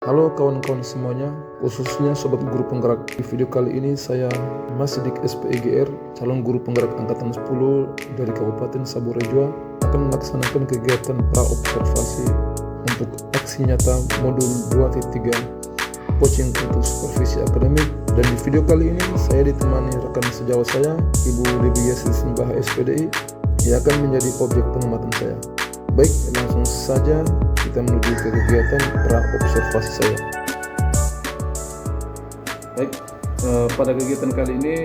Halo kawan-kawan semuanya, khususnya Sobat Guru Penggerak. Di video kali ini saya Masdiq SPEGR, calon guru penggerak angkatan 10 dari Kabupaten Saburejoa, akan melaksanakan kegiatan pra-observasi untuk aksi nyata modul 2.3 coaching untuk supervisi akademik. Dan di video kali ini saya ditemani rekan sejawat saya, Ibu Libia Simbah SPDI, yang akan menjadi objek pengamatan saya. Baik, langsung saja kita menuju ke kegiatan pra-observasi saya. Baik, pada kegiatan kali ini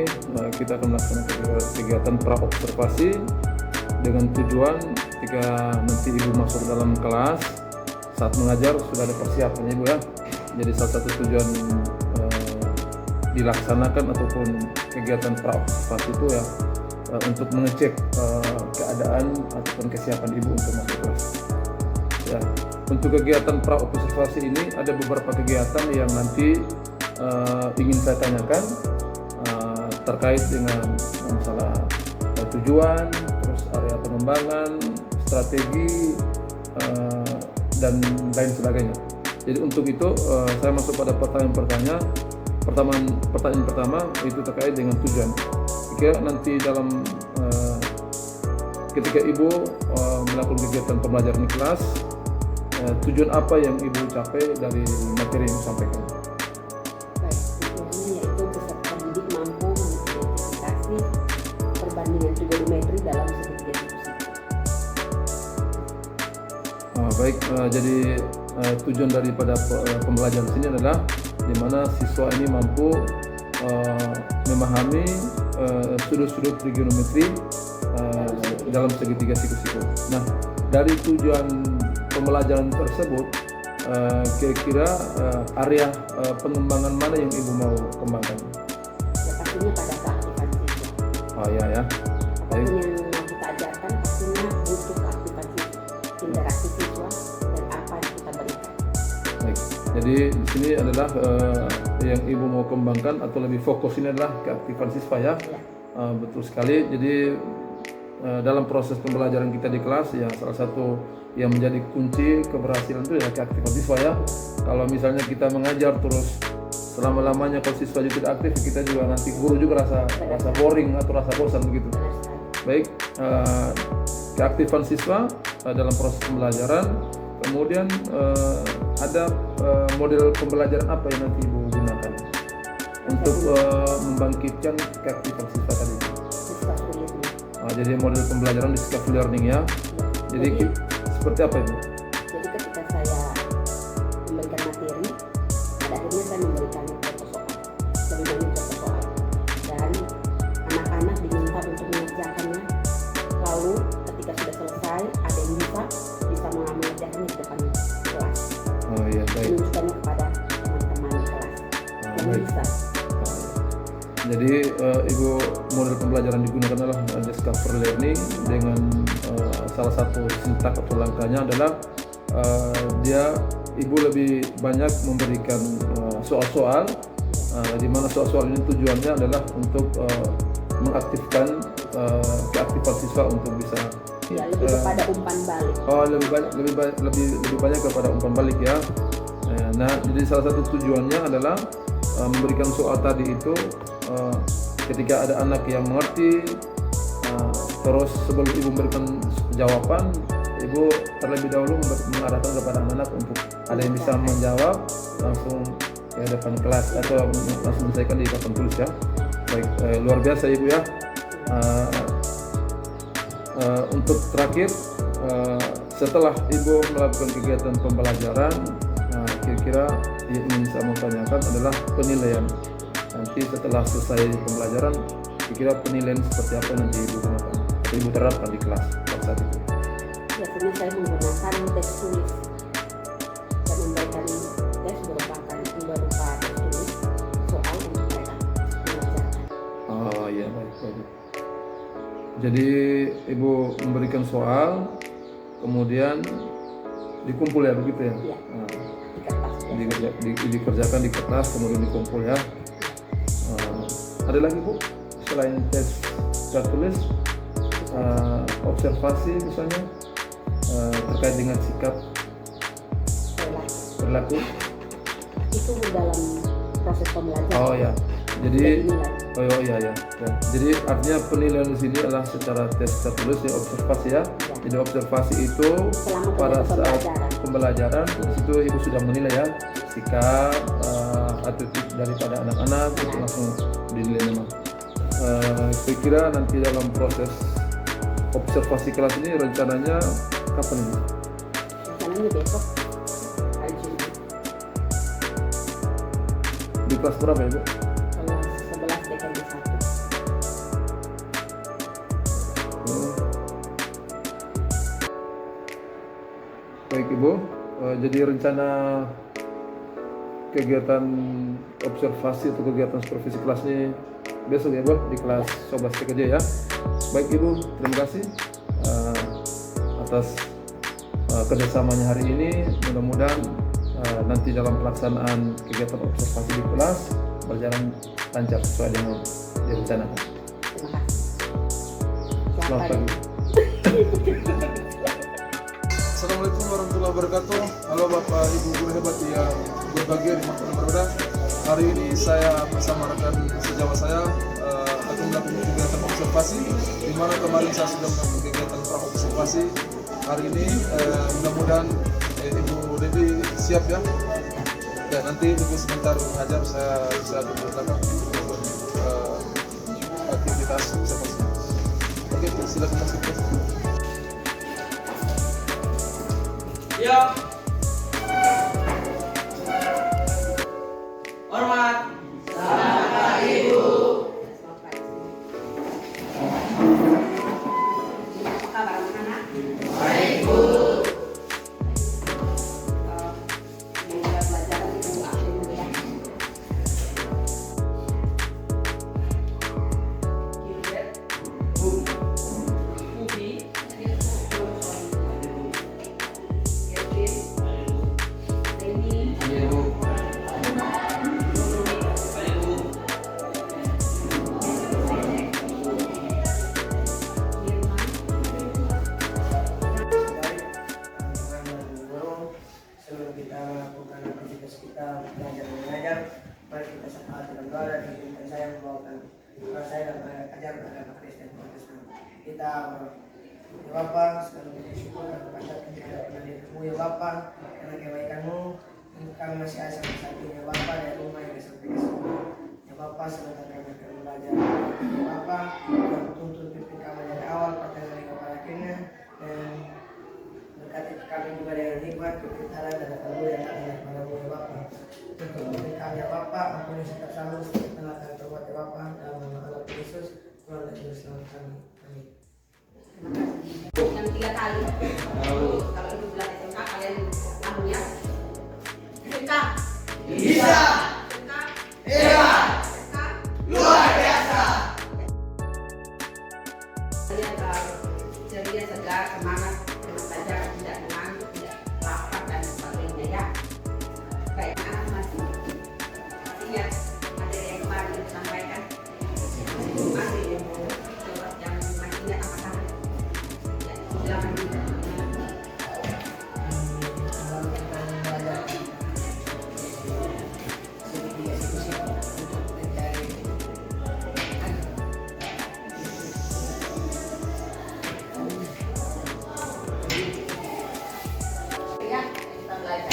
kita akan melaksanakan kegiatan pra-observasi dengan tujuan ketika nanti Ibu masuk dalam kelas saat mengajar sudah ada persiapan Ibu ya. Jadi salah satu tujuan dilaksanakan ataupun kegiatan pra-observasi itu ya untuk mengecek keadaan ataupun kesiapan Ibu untuk masuk kelas. Ya, untuk kegiatan pra-observasi ini ada beberapa kegiatan yang nanti ingin saya tanyakan terkait dengan masalah tujuan, terus area pengembangan, strategi dan lain sebagainya. Jadi untuk itu saya masuk pada pertanyaan pertama itu terkait dengan tujuan. Kira nanti dalam ketika Ibu melakukan kegiatan pembelajaran di kelas, tujuan apa yang Ibu capai dari materi yang disampaikan? Baik, tujuannya yaitu peserta didik mampu mengidentifikasi perbandingan trigonometri dalam segitiga diskusi. Baik, jadi tujuan daripada pembelajaran di sini adalah di mana siswa ini mampu memahami sudut-sudut trigonometri dalam segitiga siku-siku. Nah, dari tujuan pembelajaran tersebut, kira-kira area pengembangan mana yang Ibu mau kembangkan? Ya pastinya pada keaktifan siswa. Oh ya ya. Apapun yang mau kita ajarkan pastinya butuh keaktifan siswa, interaksi siswa dan apa yang kita berikan. Baik. Jadi di sini adalah yang Ibu mau kembangkan atau lebih fokus ini adalah keaktifan siswa ya. Ya. Betul sekali. Jadi dalam proses pembelajaran kita di kelas ya salah satu yang menjadi kunci keberhasilan itu ya keaktifan siswa ya. Kalau misalnya kita mengajar terus selama-lamanya kalau siswa juga tidak aktif, kita juga nanti guru juga rasa boring atau rasa bosan begitu. Baik, keaktifan siswa dalam proses pembelajaran. Kemudian ada model pembelajaran apa yang nanti Ibu gunakan untuk membangkitkan keaktifan siswa tadi? Jadi model pembelajaran discovery learning ya. Jadi seperti apa itu? Jadi ketika saya memberikan materi, pada akhirnya saya memberikan contoh soal, lebih banyak contoh soal, dan anak-anak diminta untuk mengerjakannya. Lalu ketika sudah selesai, ada yang bisa mengerjakannya di depan kelas. Oh iya, baik. Menunjukkannya kepada teman-teman di kelas yang bisa. Jadi Ibu model pembelajaran digunakan adalah discovery learning dengan salah satu sintak atau langkahnya adalah Ibu lebih banyak memberikan soal-soal di mana soal-soal ini tujuannya adalah untuk mengaktifkan keaktifan siswa untuk bisa ya lebih kepada umpan balik. Oh lebih banyak kepada umpan balik ya. Nah jadi salah satu tujuannya adalah memberikan soal tadi itu ketika ada anak yang mengerti, terus sebelum Ibu memberikan jawaban, Ibu terlebih dahulu mengarahkan kepada anak-anak untuk ada yang bisa menjawab langsung ke depan kelas atau langsung menyelesaikan di papan tulis ya. Baik, luar biasa Ibu ya. Untuk terakhir, setelah Ibu melakukan kegiatan pembelajaran, kira-kira yang ingin saya mau tanyakan adalah penilaian. Nanti setelah selesai pembelajaran, kira-kira penilaian seperti apa nanti Ibu gunakan atau Ibu terapkan di kelas pada saat itu? Biasanya saya menggunakan teks tulis dan memberikan tes berupa teks tulis soal untuk mereka mengerjakan. Oh iya, baik. Jadi Ibu memberikan soal, kemudian dikumpul ya begitu ya? Iya, di kertas. Dikerjakan di kertas, kemudian dikumpul ya. Ada lagi Bu selain tes tulis, observasi misalnya terkait dengan sikap perilaku itu dalam proses pembelajaran. Oh ya, Dan jadi nilai. oh iya ya. Jadi artinya penilaian di sini adalah secara tes tertulis ya, observasi ya. Jadi observasi itu Selama pada proses saat pembelajaran di situ ibu sudah menilai ya sikap attitude daripada anak-anak itu langsung dinilai memang. Saya kira nanti dalam proses observasi kelas ini rencananya kapan ini? Rencananya besok hari Jumat Di kelas berapa ya Bu? kelas 11 DKJ 1. Baik Ibu, jadi rencana kegiatan observasi atau kegiatan supervisi kelas ini besok ya Bu, di kelas 11 TKJ ya. Baik Ibu, terima kasih atas kerjasamanya hari ini. Mudah-mudahan nanti dalam pelaksanaan kegiatan observasi di kelas berjalan lancar sesuai dengan direncanakan. Terima kasih. Selamat Siapa pagi. Assalamualaikum warahmatullahi wabarakatuh. Halo Bapak Ibu guru hebat yang berbahagia di Maktab Baroda. Hari ini saya bersama rekan sejawat saya akan melakukan kegiatan observasi, di mana kemarin saya sudah melakukan kegiatan pra-observasi. Hari ini mudah-mudahan Ibu Dedi siap ya. Dan nanti tunggu sebentar mengajar, saya bisa dipersilakan untuk aktivitas observasi. Oke, silakan masuk. Ya. Hormat. Selamat pagi. Apa kabar anak-anak? Baik, Bu. Mulai pelajaran itu aktif dulu ya. Gilbert. Bu. Ubi. Sebelum kita melakukan aktivitas kita belajar mengajar, mari kita sepakat dengan doa dan izinkan saya membawakan doa saya dan ajar agama Kristen Protestan. Kita ya Bapa, sekali lagi syukur dan berkata kepada penadiranmu ya Bapa, karena kebaikanmu kami masih ada sampai saat ini ya Bapa, dari rumah yang sampai ke sekolah. Ya Bapa, sebentar kami akan belajar. Ya Bapa, yang tuntun pimpin kami dari awal pertengahan hingga pada akhirnya, dan berkati kami juga dengan hikmat, kepintaran dan akal yang ada daripada-Mu ya Bapa. Untuk pimpin kami ya Bapa, ampuni setiap salah setiap telah kami perbuat ya Bapa, dalam nama Allah Yesus, Tuhan dan Juru Selamat kami. Amin. Yang 3 kali. Kalau ibu bilang SMK kalian tahu ya. SMK. Bisa. SMK. Hebat. SMK. Luar biasa. Kalian ceria, segar, semangat, tenang saja, tidak mengantuk, tidak lapar dan sebagainya ya. Baik, anak masih ingat materi yang kemarin kita sampaikan. Masih coba yang masih ingat apa-apa. Ya, silakan. Lalu kita belajar sedikit eksekusi untuk mencari Ya, kita belajar.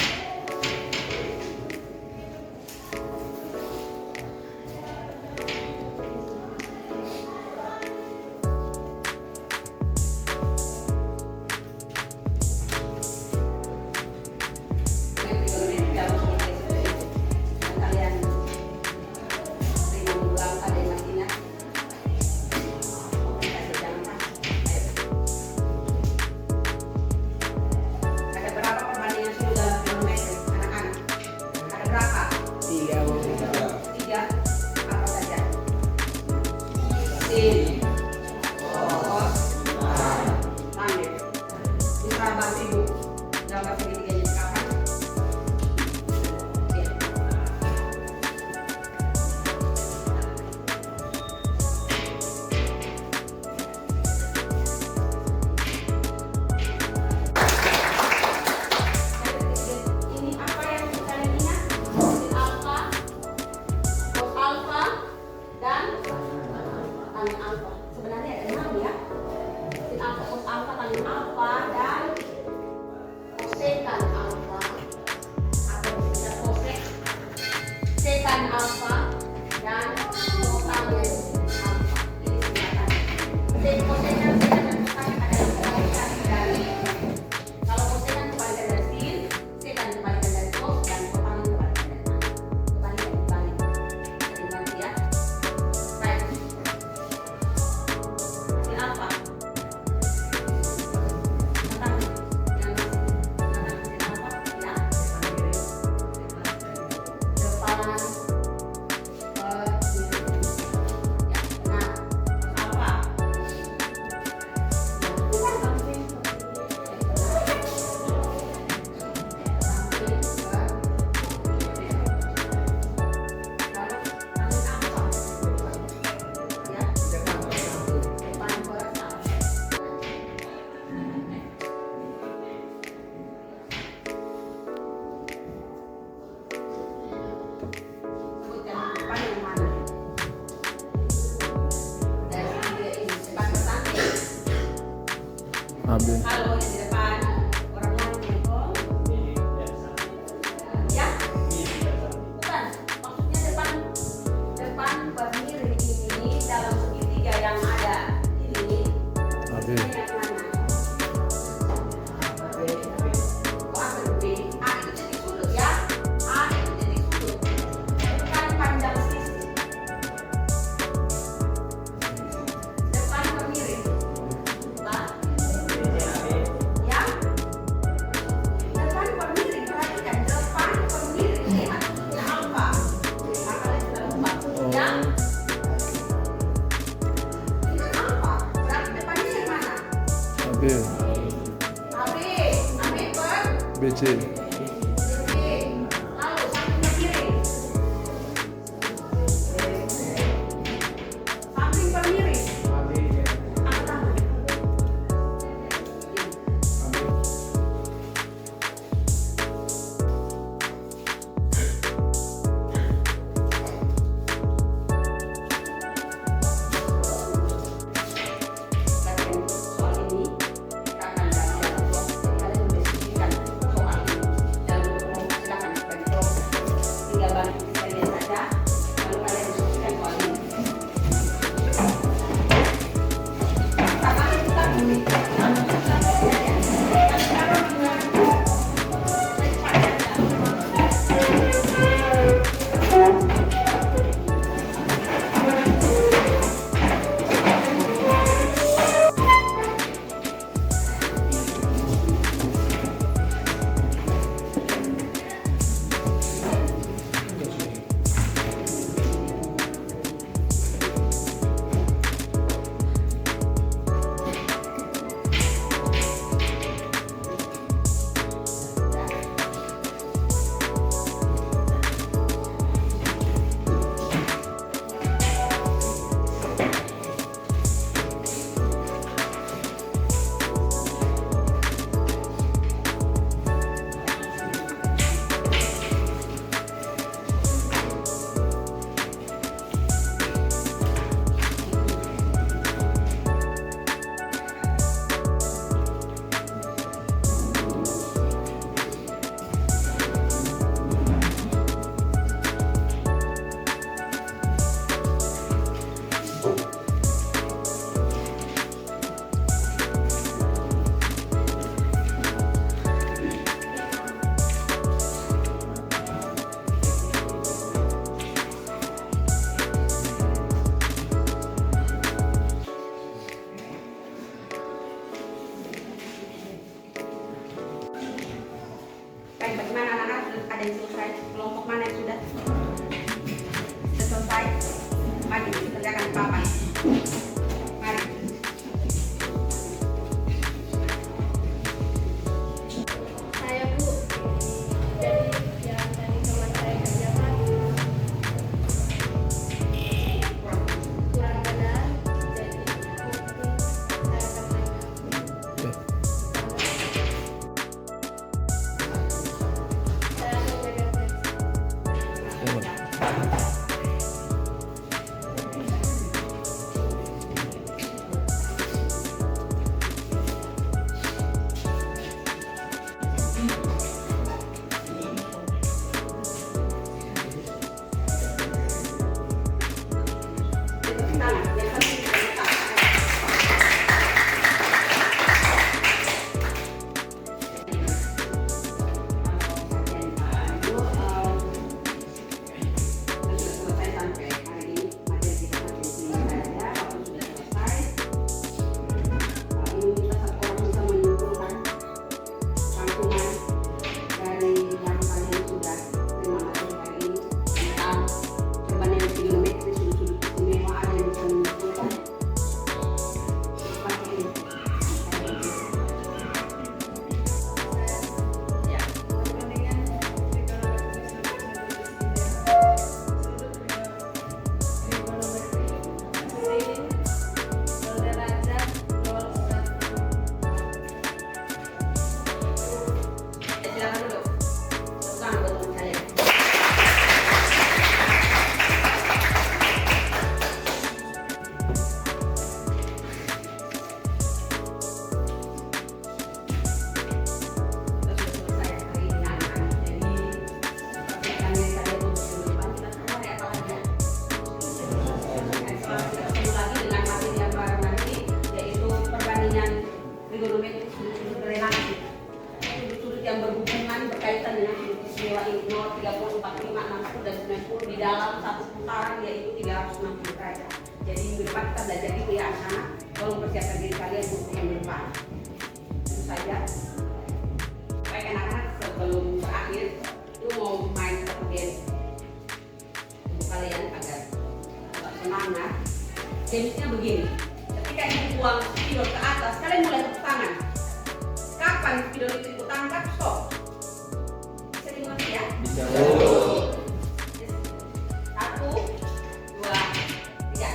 Kalian ulang kali masih ingat. Ada berapa perbandingan suhu dalam kilometer anak-anak? Ada berapa? 3. Apa saja? Sin, kos, langit. Bisa bantu ibu gambar segitiganya kapan? Ya. Ini apa yang kalian ingat? BC. Lalu sampingnya kiri. Samping per miring. Angkat tangan. Soal ini kita akan belajar kalian mendiskusikan soal ini dalam kelompok. Silakan bagi kelompok tinggal balik kalian saja lalu kalian diskusikan soal ini. Baik, bagaimana anak-anak? Ada yang selesai? Kelompok mana yang sudah selesai? Mari kita kerjakan di papan. Mari. Saya Bu, jadi yang tadi teman saya kerjakan kurang benar, jadi mungkin saya akan saya akan menjaga. Tangan, yang penting kita letak. Selesai sampai hari ini materi kita sampai sini saja. Waktu sudah selesai. Ini kita satu orang bisa menyimpulkan rangkuman dari yang kalian sudah terima materi hari ini tentang perbandingan trigonometri sudut-sudut istimewa. Ada yang bisa menyimpulkan seperti ini. Ya, perbandingan Silakan duduk. Sekarang buat teman kalian. Kita sudah selesai hari ini anak-anak. Jadi perhatikan yang kalian untuk minggu depan kita semua ya apa lagi ya? Kita ketemu lagi dengan materi yang baru nanti, yaitu perbandingan trigonometri sudut-sudut relasi. Sudut-sudut yang berhubungan berkaitan dengan sudut istimewa ini 0, 30, 45, 60, dan 90 di dalam satu putaran yaitu 360 derajat. Jadi minggu depan kita belajar itu ya anak-anak. Tolong persiapkan diri kalian untuk minggu depan. Itu saja. Baik anak-anak, sebelum berakhir itu mau main satu game untuk kalian agar tetap semangat. Gamesnya begini. Ketika ibu buang spidol ke atas, kalian mulai tepuk tangan. Kapan spidol itu ikut tangkap, stop. Satu, dua, tiga.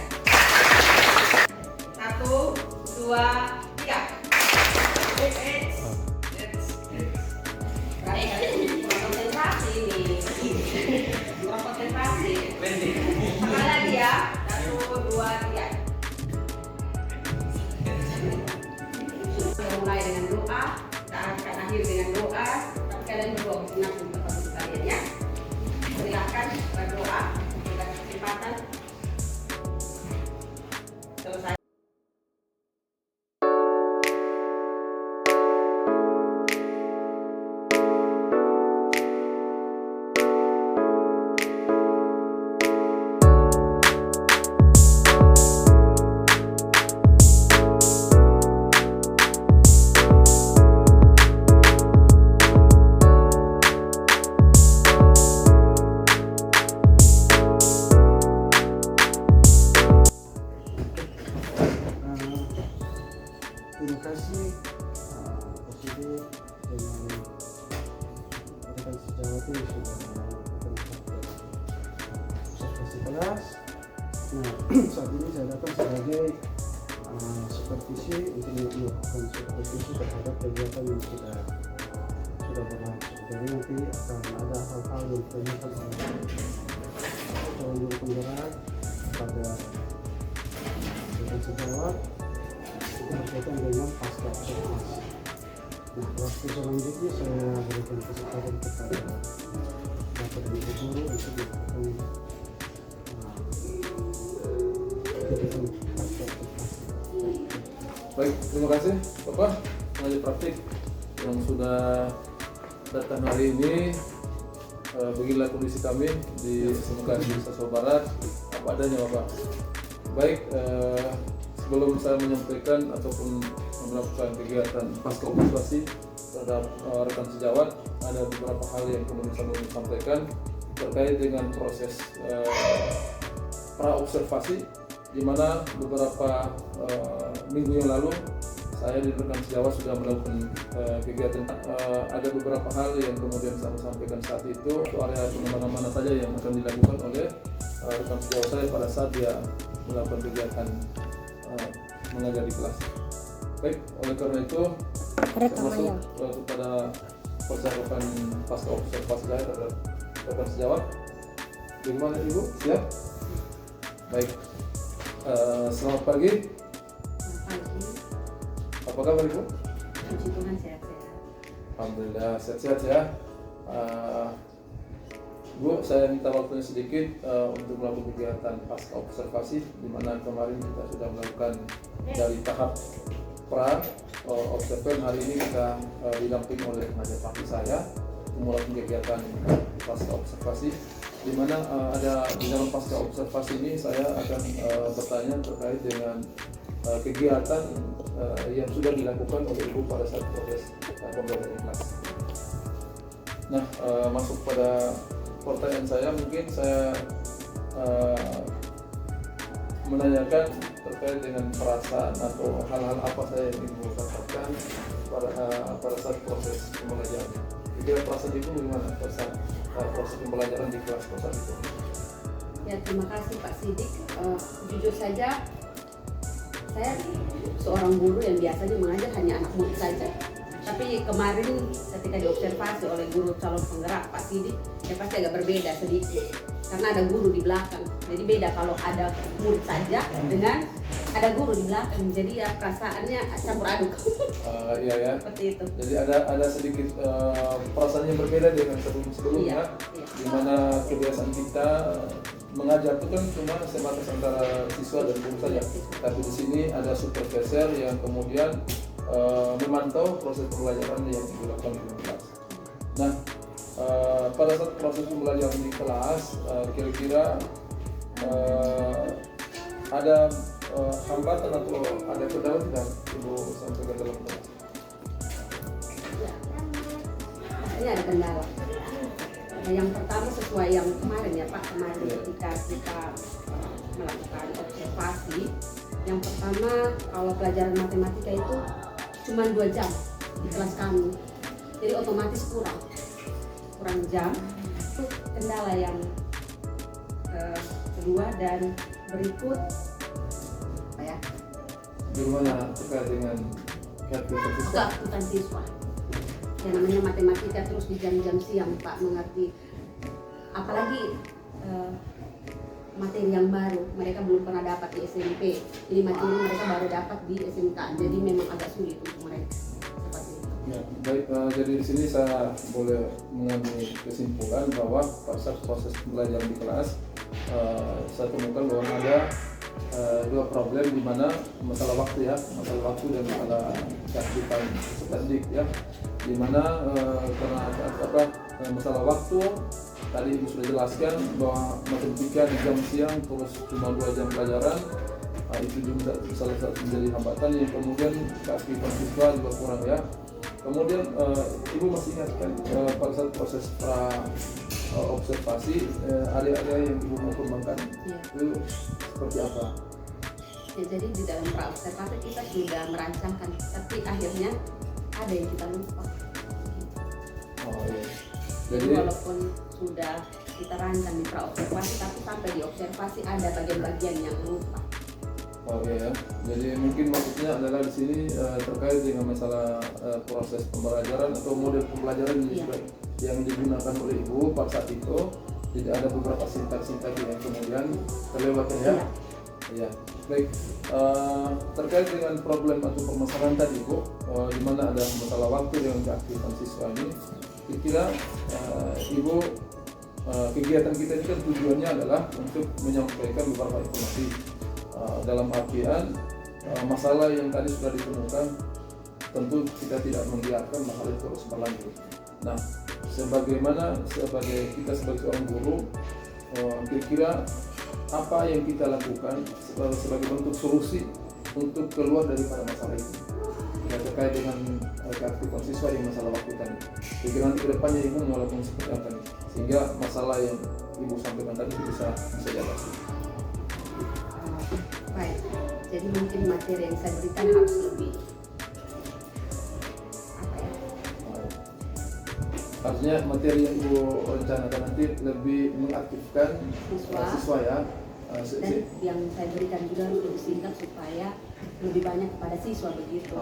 Satu, dua, tiga. Kurang konsentrasi nih. Kurang konsentrasi. Sekali lagi ya. Satu, dua, tiga. Kita mulai dengan doa, kita akan akhir dengan doa. Tapi kalian berdoa benar untuk kalian ya. Silakan berdoa, berikan kesempatan. Selesai. Terima kasih Pak Sidi dengan rekan sejawat ini sudah melakukan observasi kelas. Nah, saat ini saya datang sebagai supervisi untuk melakukan supervisi terhadap kegiatan yang sudah berlangsung. Jadi nanti akan ada hal-hal yang ditanyakan oleh penggerak pada rekan sejawat berkaitan dengan pasca observasi. Nah, waktu selanjutnya saya berikan kesempatan kepada Bapak dan Ibu Guru untuk melakukan kegiatan pasca observasi. Baik, terima kasih Bapak pengajar praktik yang sudah datang hari ini. Beginilah kondisi kami di SMK Nusa Barat apa adanya Bapak. Baik, sebelum saya menyampaikan ataupun melakukan kegiatan pasca observasi terhadap rekan sejawat, ada beberapa hal yang kemudian saya ingin sampaikan terkait dengan proses pra observasi, di mana beberapa minggu yang lalu saya di rekan sejawat sudah melakukan kegiatan. Ada beberapa hal yang kemudian saya sampaikan saat itu, area mana saja yang akan dilakukan oleh rekan sejawat saya pada saat dia melakukan kegiatan mengajar di kelas. Baik, oleh karena itu saya masuk kepada percakapan pasca observasi saya terhadap rekan sejawat. Bagaimana Ibu? Siap? Baik, selamat pagi. Apa kabar Ibu? Puji Tuhan sehat-sehat. Alhamdulillah sehat-sehat ya. Bu, saya minta waktunya sedikit untuk melakukan kegiatan pasca observasi, di mana kemarin kita sudah melakukan dari tahap pra observan. Hari ini kita didampingi oleh pengajar praktik saya melakukan kegiatan pasca observasi, di mana ada di dalam pasca observasi ini saya akan bertanya terkait dengan kegiatan yang sudah dilakukan oleh Ibu pada saat proses pembelajaran kelas. Nah, masuk pada pertanyaan saya, mungkin saya menanyakan terkait dengan perasaan atau hal-hal apa saya yang ingin mengungkapkan pada saat proses pembelajaran. Kira perasaan Ibu bagaimana pada saat proses pembelajaran di kelas saat itu? Ya, terima kasih Pak Sidik. Jujur saja, saya seorang guru yang biasanya mengajar hanya anak murid saja. Tapi kemarin ketika diobservasi oleh guru calon penggerak Pak Sidik, ya pasti agak berbeda sedikit. Karena ada guru di belakang. Jadi beda kalau ada murid saja dengan ada guru di belakang. Jadi ya perasaannya campur aduk. Iya ya. Seperti itu. Jadi ada sedikit perasaan yang berbeda dengan sebelumnya, Iya. di mana kebiasaan kita mengajar itu kan cuma sebatas antara siswa dan guru saja. Tapi di sini ada supervisor yang kemudian memantau proses pembelajaran yang dilakukan di kelas. Nah, pada saat proses pembelajaran di kelas, kira-kira ada hambatan atau ada kendala tidak Ibu sampaikan dalam kelas? Ini ada kendala. Nah, yang pertama sesuai yang kemarin ya Pak, kemarin ketika kita melakukan observasi, yang pertama kalau pelajaran matematika itu cuma 2 jam di kelas kami, jadi otomatis kurang jam. Itu kendala yang kedua. Dan berikut apa ya? Gimana terkait dengan keaktifan siswa? Keaktifan siswa. Yang namanya matematika terus di jam-jam siang Pak mengerti. Apalagi materi yang baru mereka belum pernah dapat di SMP. Jadi materi mereka baru dapat di SMK. Jadi memang agak sulit untuk mereka. Seperti itu. Ya, baik. Jadi di sini saya boleh mengambil kesimpulan bahwa pada proses pembelajaran di kelas saya temukan bahwa ada dua problem, di mana masalah waktu ya, masalah waktu dan masalah keaktifan didik ya, di mana karena masalah waktu tadi Ibu sudah jelaskan bahwa matematika di jam siang terus cuma 2 jam pelajaran, itu juga salah satu menjadi hambatan yang kemudian keaktifan siswa juga kurang ya. Kemudian Ibu masih ingatkan pada saat proses observasi area-area yang Ibu mau kembangkan itu seperti apa? Ya, jadi di dalam praobservasi kita sudah merancangkan, tapi akhirnya ada yang kita lupa. Oh iya. Jadi walaupun sudah kita rancang di praobservasi, tapi sampai di observasi ada bagian-bagian yang lupa. Oh iya. Jadi mungkin maksudnya adalah di sini terkait dengan masalah proses pembelajaran atau model pembelajaran yang digunakan oleh Ibu pada saat itu, tidak ada beberapa sintak-sintak yang kemudian terlewatkan ya. Ya, baik. Terkait dengan problem atau permasalahan tadi Bu, di mana ada masalah waktu dengan keaktifan siswa ini, kira-kira Ibu kegiatan kita ini kan tujuannya adalah untuk menyampaikan beberapa informasi dalam artian masalah yang tadi sudah ditemukan, tentu kita tidak membiarkan masalah itu terus berlanjut. Nah, sebagai kita sebagai seorang guru, kira-kira apa yang kita lakukan sebagai bentuk solusi untuk keluar daripada masalah itu ya, terkait dengan keaktifan siswa di masalah waktu tadi. Jadi nanti kedepannya Ibu melakukan seperti apa nih, sehingga masalah yang Ibu sampaikan tadi bisa diatasi. Baik, jadi mungkin materi yang saya berikan harus lebih apa ya? Artinya materi yang Ibu rencanakan nanti lebih mengaktifkan siswa ya. Dan yang saya berikan juga harus lebih singkat supaya lebih banyak kepada siswa begitu.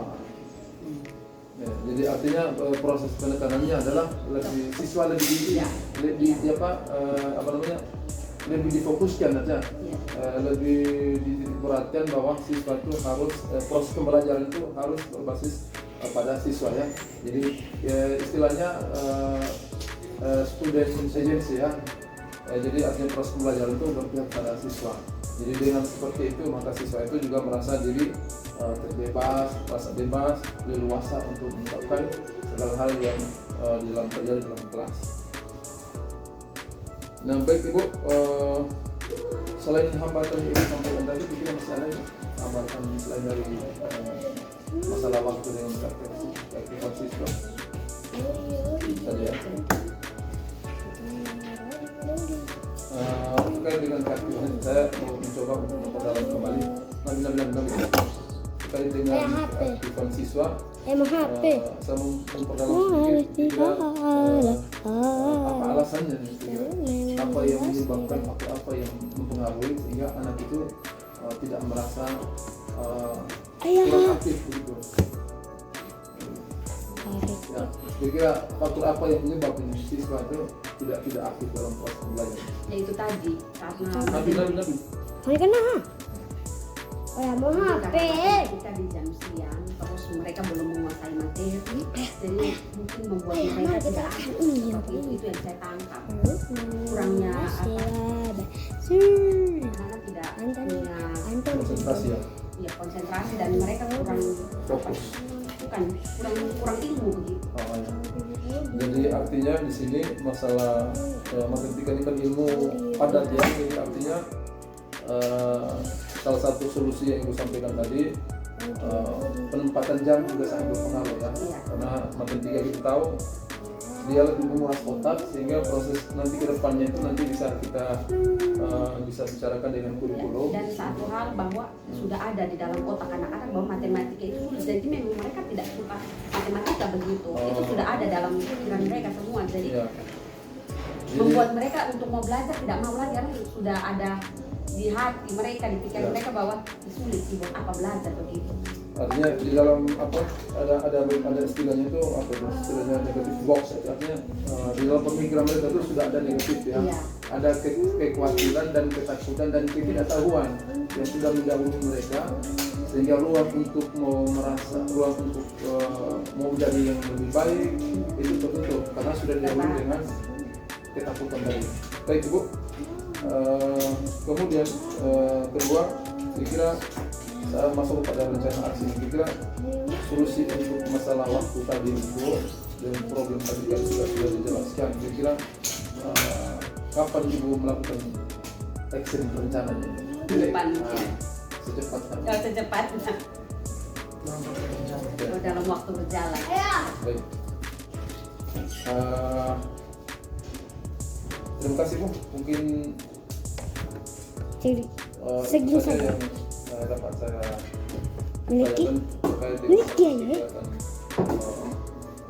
Ya, jadi artinya proses penekanannya adalah lebih siswa lebih lebih difokuskan aja, lebih diperhatikan bahwa siswa itu harus proses pembelajaran itu harus berbasis pada siswa ya. Jadi istilahnya student agency ya. Jadi artinya proses pembelajaran itu berpihak pada siswa. Jadi dengan seperti itu maka siswa itu juga merasa diri terbebas, merasa bebas, leluasa untuk mengungkapkan segala hal yang terjadi dalam kelas. Nah baik Ibu, selain hambatan yang Ibu sampaikan tadi, mungkin masih ada hambatan selain dari masalah waktu dengan keaktifan siswa tadi ya. Terkait dengan keaktifan, saya mau mencoba untuk memperdalam kembali terkait dengan keaktifan siswa. Saya mau memperdalam sedikit apa alasannya, apa yang menyebabkan atau apa yang mempengaruhi sehingga anak itu tidak merasa kurang aktif begitu. Ya, kira-kira faktor apa yang menyebabkan siswa itu tidak aktif dalam proses pembelajaran? Ya itu tadi karena kita di jam siang terus mereka belum menguasai materi, jadi mungkin membuat mereka tidak aktif. Itu yang saya tangkap. Kurangnya anak tidak punya konsentrasi ya. Ya konsentrasi dan mereka kurang fokus. Kurang ilmu begitu. Oh, ya. Jadi artinya di sini masalah matematika ini kan ilmu padat ya. Jadi artinya salah satu solusi yang Ibu sampaikan tadi, penempatan jam juga sangat berpengaruh ya. Karena matematika kita tahu dia lebih menguras otak, sehingga proses nanti ke depannya itu nanti bisa kita bisa bicarakan dengan kurikulum. Dan satu hal bahwa sudah ada di dalam otak anak-anak bahwa matematika itu sulit, jadi memang mereka tidak suka matematika begitu. Itu sudah ada dalam pikiran mereka semua. Jadi membuat mereka untuk mau belajar tidak mau lagi karena sudah ada di hati mereka, di pikiran mereka bahwa sulit sih buat apa belajar begitu. Artinya di dalam apa ada istilahnya itu apa itu? Istilahnya negatif box, artinya di dalam pemikiran mereka itu sudah ada negatif ya. Iya. Ada kekhawatiran dan ketakutan dan ketidaktahuan yang sudah mendahului mereka, sehingga ruang untuk ruang untuk mau menjadi yang lebih baik itu tertutup karena sudah didahului dengan ketakutan tadi. Baik Ibu. Kemudian kedua, kira-kira saya masuk pada rencana aksi. Kira-kira solusi untuk masalah waktu tadi itu dan problem tadi kan sudah dijelaskan. Kira-kira kapan Ibu melakukan action rencananya? Depan. Secepatnya. Secepatnya. Dalam waktu berjalan. Baik. Terima kasih Bu. Mungkin Segini itu saja saja. yang dapat saya Miliki. tanyakan terkait dengan Miliki aja. kegiatan,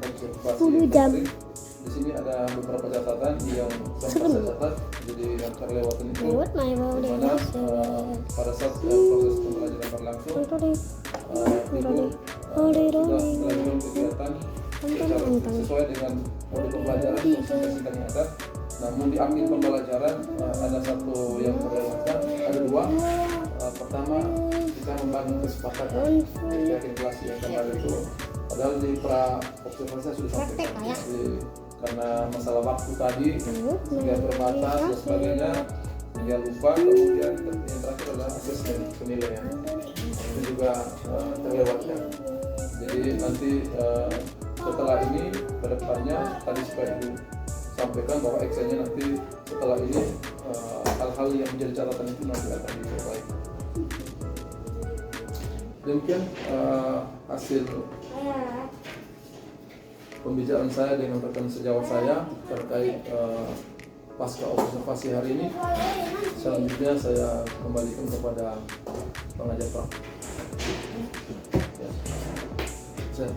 observasi 10 jam. catering. Di sini ada beberapa catatan yang sempat saya catat, jadi yang terlewatan itu Lewat my body. di mana pada saat proses pembelajaran berlangsung Ibu sudah melakukan kegiatan sesuai dengan modul pembelajaran presentasi yang ada. Namun di akhir pembelajaran ada satu yang terlewatkan, ada dua. Pertama, kita membangun kesepakatan di akhir kelas yang kemarin itu. Padahal di pra observasi saya sudah sampaikan. Jadi, karena masalah waktu tadi sehingga terbatas dan sebagainya, sehingga lupa. Kemudian yang terakhir adalah asesmen penilaian. Itu juga terlewatkan. Jadi nanti setelah ini ke depannya tadi supaya Ibu sampaikan bahwa actionnya nanti setelah ini hal-hal yang menjadi catatan itu nanti akan diperbaiki. Demikian hasil pembicaraan saya dengan rekan sejawat saya terkait pasca observasi hari ini. Selanjutnya saya kembalikan kepada pengajar Pak. Ya. Saya.